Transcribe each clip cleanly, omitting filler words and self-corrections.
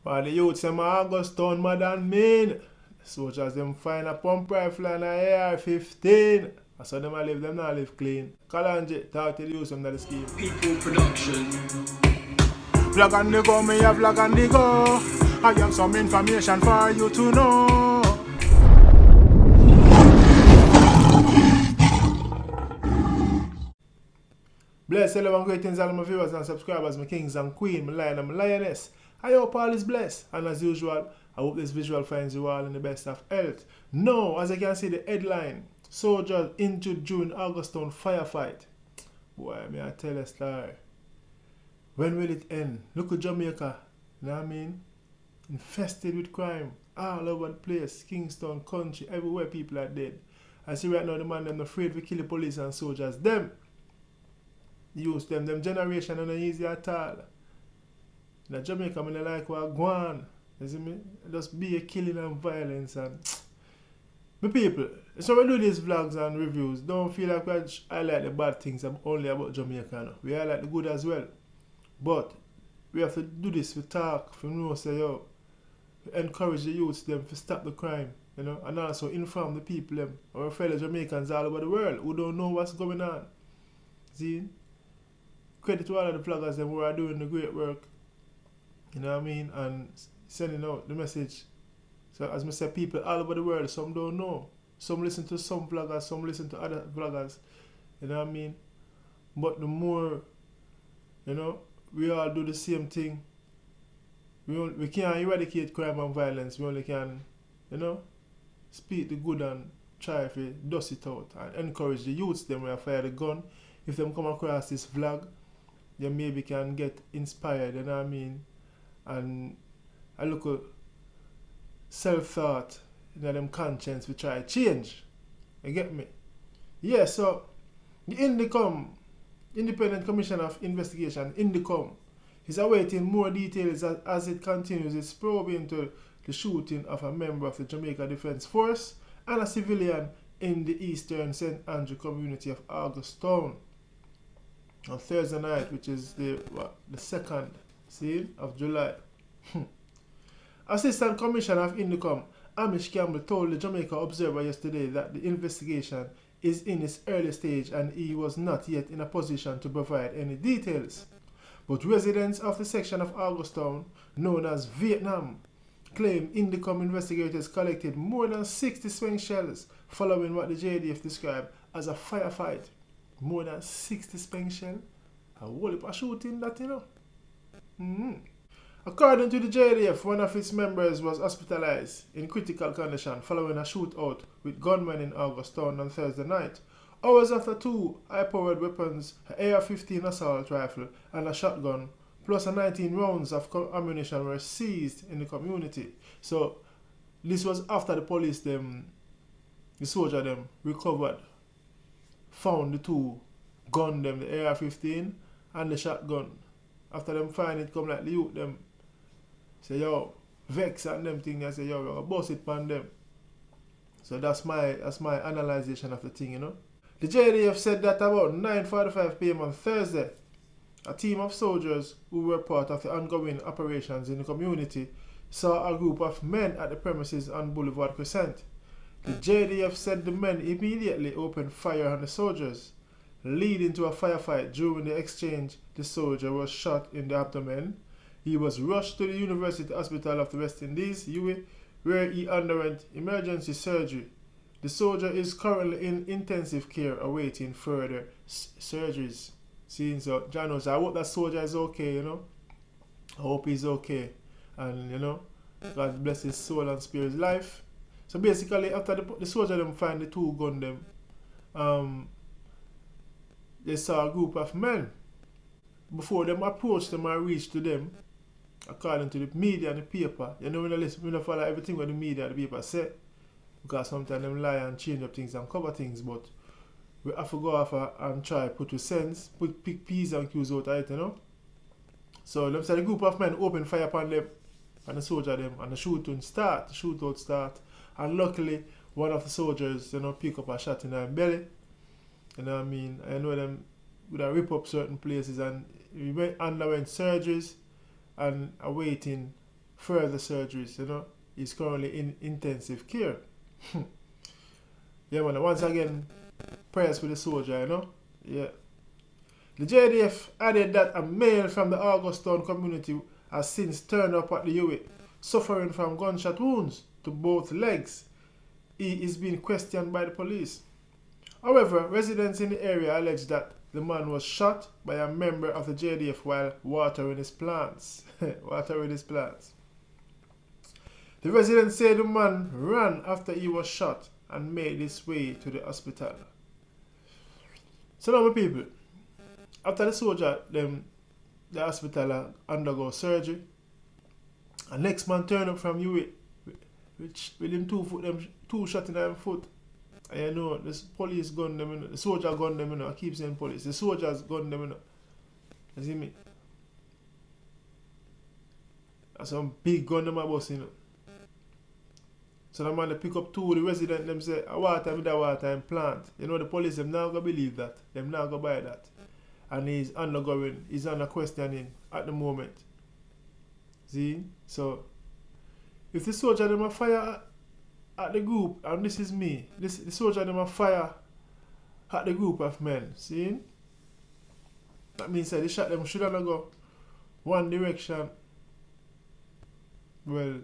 But the youths them August town mad and mean. Soldiers them find a pump rifle and a AR-15. That's how them a live, them not live clean. Kalanje, talk to the youths them that the scheme. People production. Vlog and the go, me a vlog and the go. I have some information for you to know. Bless everyone, greetings all my viewers and subscribers, my kings and queens, my lion and my lioness. I hope all is blessed, and as usual, I hope this visual finds you all in the best of health. Now, as you can see the headline, soldiers injured during August town firefight. Boy, may I tell a story. When will it end? Look at Jamaica, you know what I mean? Infested with crime, all over the place, Kingston, country, everywhere people are dead. I see right now the man them afraid to kill the police and soldiers. Them use them generation and easy at all. In Jamaica, I like what go on. You see me? Just be a killing and violence and my people, so we do these vlogs and reviews. Don't feel like we highlight the bad things only about Jamaica. No. We highlight the good as well. But we have to do this, we talk, we know say yo, we encourage the youths them to stop the crime, you know, and also inform the people them, our fellow Jamaicans all over the world who don't know what's going on. See? Credit to all of the vloggers them who are doing the great work, you know what I mean, and sending out the message. So as I said, people all over the world, some don't know. Some listen to some vloggers, some listen to other vloggers, you know what I mean. But the more, you know, we all do the same thing. We can't eradicate crime and violence, we only can, you know, speak the good and try to dust it out and encourage the youths them who fire the gun. If them come across this vlog, they maybe can get inspired, you know what I mean, and a little self-thought in them conscience we try to change. You get me? Yeah, so the Independent Commission of Investigation, INDECOM, is awaiting more details as it continues its probe into the shooting of a member of the Jamaica Defence Force and a civilian in the eastern St. Andrew community of August Town on Thursday night, which is the 2nd of July. Assistant Commissioner of INDECOM, Amish Campbell, told the Jamaica Observer yesterday that the investigation is in its early stage and he was not yet in a position to provide any details. But residents of the section of August Town, known as Vietnam, claim INDECOM investigators collected more than 60 swing shells following what the JDF described as a firefight. More than 60 swing shells? A whole heap of shooting that, you know. According to the JDF, one of its members was hospitalized in critical condition following a shootout with gunmen in August Town on Thursday night. Hours after, two high-powered weapons, an AR-15 assault rifle and a shotgun, plus 19 rounds of ammunition were seized in the community. So, this was after the police the soldier them, recovered, found the two gun them, the AR-15 and the shotgun. After them find it, come like the youth them, say yo, vex and them thing, I say yo, we're gonna bust it on them. So that's my analyzation of the thing, you know. The JDF said that about 9:45 p.m. on Thursday, a team of soldiers who were part of the ongoing operations in the community saw a group of men at the premises on Boulevard Crescent. The JDF said the men immediately opened fire on the soldiers, leading to a firefight. During the exchange, the soldier was shot in the abdomen. He was rushed to the University Hospital of the West Indies, UWI, where he underwent emergency surgery. The soldier is currently in intensive care awaiting further surgeries. Seeing so, Janos, I hope that soldier is okay, you know. I hope he's okay. And, you know, God bless his soul and spare his life. So basically, after the soldier them find the two gun them, they saw a group of men. Before them approached them and reached to them, according to the media and the paper, you know, we don't follow everything what the media and the paper say, because sometimes them lie and change up things and cover things, but we have to go off and try put to sense, pick P's and Q's out of it, you know. So them say the group of men opened fire upon them and the soldier them, and the shootout start, and luckily one of the soldiers, you know, pick up a shot in their belly, you know what I mean. I know them would have rip up certain places, and we underwent surgeries and awaiting further surgeries, He's currently in intensive care. Yeah, man, once again, prayers for the soldier, Yeah. The JDF added that a male from the Augustown community has since turned up at the UA, suffering from gunshot wounds to both legs. He is being questioned by the police. However, residents in the area allege that the man was shot by a member of the JDF while watering his plants. Watering his plants. The residents say the man ran after he was shot and made his way to the hospital. So now, my people, after the soldier, the hospital undergo surgery, a next man turned up from UA with him 2 shot in his foot. And the police gun them, the soldier gun them, I keep saying police. The soldiers gun them, You see me? That's some big gun them a bus, So the man they pick up 2 the resident them say, a water with a water and plant. The police them not gonna believe that. Them not gonna buy that. And he's under questioning at the moment. See? So if the soldier them a fire at the group, and this is me, the soldier them a fire at the group of men, see? That means that the shot them should not go one direction. Well,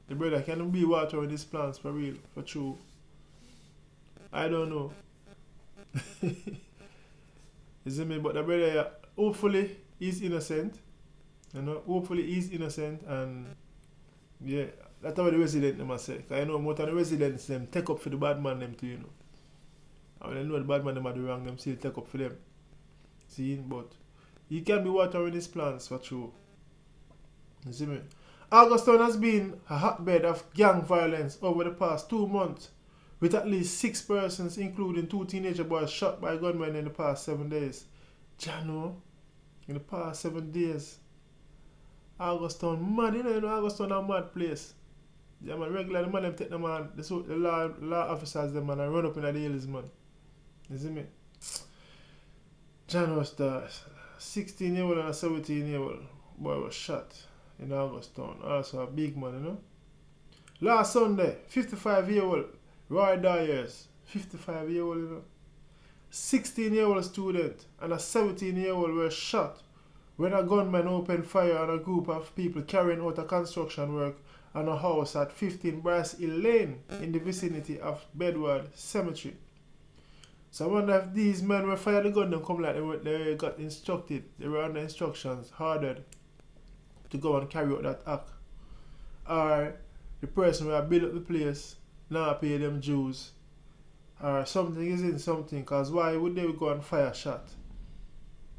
the brother can be watering these plants for real, for true. I don't know. You see me? But the brother, hopefully, he's innocent. Hopefully he's innocent, and yeah, that's what the resident them say. Because most of the residents them take up for the bad man them too, And when they know the bad man them are the wrong, them still take up for them. See? But he can be watering his plants for true. You see me? Augustown has been a hotbed of gang violence over the past 2 months, with at least 6 persons, including 2 teenager boys, shot by gunmen in the past 7 days. Jano, in the past 7 days. Augustown mad, Augustown a mad place. Yeah, man, regular the man them take them man, the law officers them man and run up in the hills, man. You see me? Jano was the 16-year-old and a 17-year-old boy was shot in Augustown. Also a big man, Last Sunday, 55-year-old Roy Dyers, 55-year-old, 16-year-old student and a 17-year-old were shot when a gunman opened fire on a group of people carrying out a construction work on a house at 15 Bryce Hill Lane in the vicinity of Bedward Cemetery. So I wonder if these men were fired the gun them come like they got instructed, they were under instructions, ordered to go and carry out that act. Or the person who built up the place now pay them dues. Or something is in something, because why would they go and fire shot?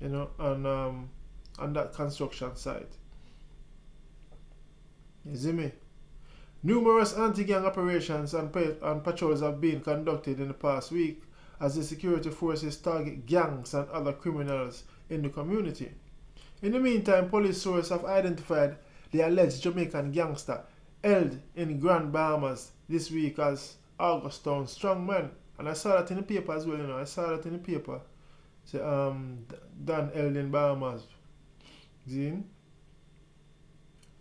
On that construction site. You see me? Numerous anti-gang operations and patrols have been conducted in the past week as the security forces target gangs and other criminals in the community. In the meantime, police sources have identified the alleged Jamaican gangster held in Grand Bahamas this week as Augustown strongman. And I saw that in the paper as well, I saw that in the paper. Say, Dan held in Bahamas. See?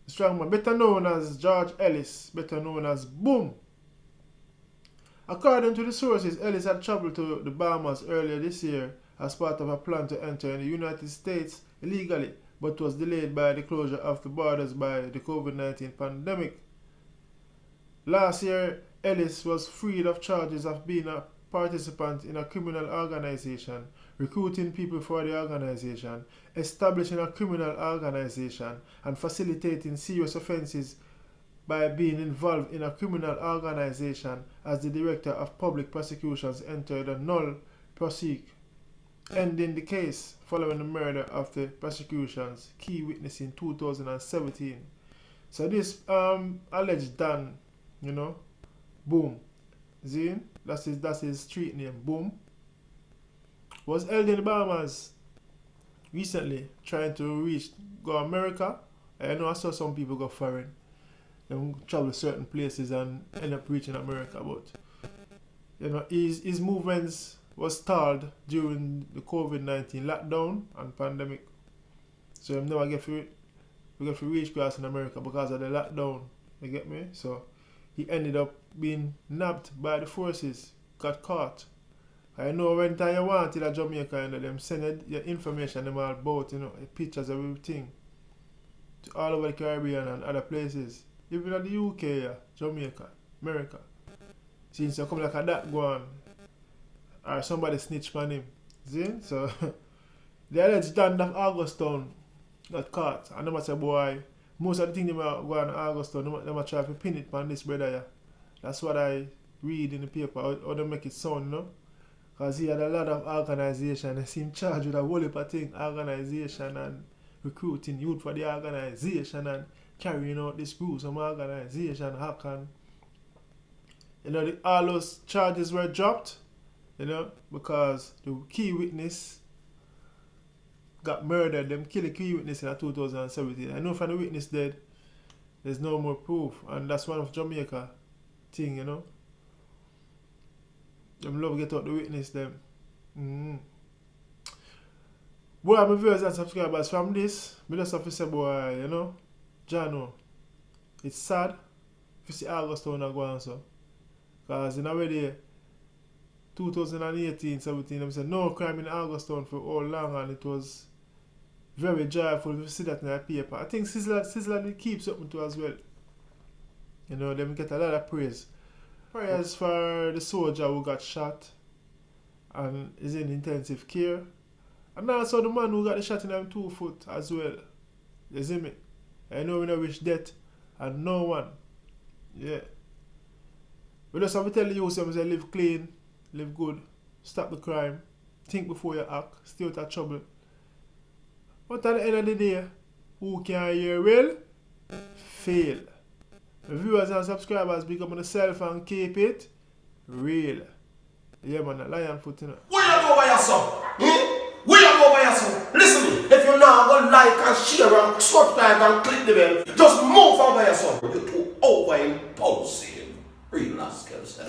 Strongman, better known as George Ellis, better known as Boom. According to the sources, Ellis had traveled to the Bahamas earlier this year as part of a plan to enter in the United States illegally, but was delayed by the closure of the borders by the COVID-19 pandemic. Last year, Ellis was freed of charges of being a participant in a criminal organization, recruiting people for the organization, establishing a criminal organization, and facilitating serious offenses by being involved in a criminal organization as the director of public prosecutions entered a null proseq, ending the case following the murder of the prosecution's key witness in 2017. So this alleged Dan, Boom, Zine, that's his street name, Boom, was held in the Bahamas recently, trying to go America. I know I saw some people go foreign, they travel certain places and end up reaching America, but his movements was stalled during the COVID-19 lockdown and pandemic, so he never get we got to reach across in America because of the lockdown. You get me? So he ended up being nabbed by the forces, got caught. I know when time you want in Jamaica, you know, them send your information, them all about, you know, pictures of everything to all over the Caribbean and other places. Even in the UK, yeah, Jamaica, America. Since you come like a that go on, or somebody snitch on him. See? So the alleged Dan of Augustown got caught. And them say, boy, most of the things they go on Augustown, they try to pin it on this brother, yeah. That's what I read in the paper, how they make it sound, you know? Because he had a lot of organization. They seem charged with a whole heap of things, organization and recruiting youth for the organization and carrying out this group, some organization, hack and, you know, all those charges were dropped, you know, because the key witness got murdered. Them killed the key witness in 2017. I know from the witness dead, there's no more proof, and that's one of Jamaica thing, you know. Them love get out the witness them. Boy, my viewers and subscribers, from this, I just have to say, boy, you know, Jano, it's sad if you see Augustown go on so. Because in already 2018, 17, them said no crime in Augustown for all long, and it was very joyful to see that in the paper. I think Sizzler keeps up to as well. You know, them get a lot of praise. Prayers for the soldier who got shot and is in intensive care. And also the man who got the shot in them 2 foot as well. You see me? I know we don't wish death and no one. Yeah. We just have to tell the youth, say, live clean, live good, stop the crime, think before you act, stay out of trouble. But at the end of the day, who can hear well, fail. The viewers and subscribers become on yourself and keep it real. Yeah man, that lion foot, you know. Where you go by yourself? Where you go by yourself? Listen, if you now go like and share and subscribe and click the bell, just move on by yourself. You're too over impulsive. Real rascals.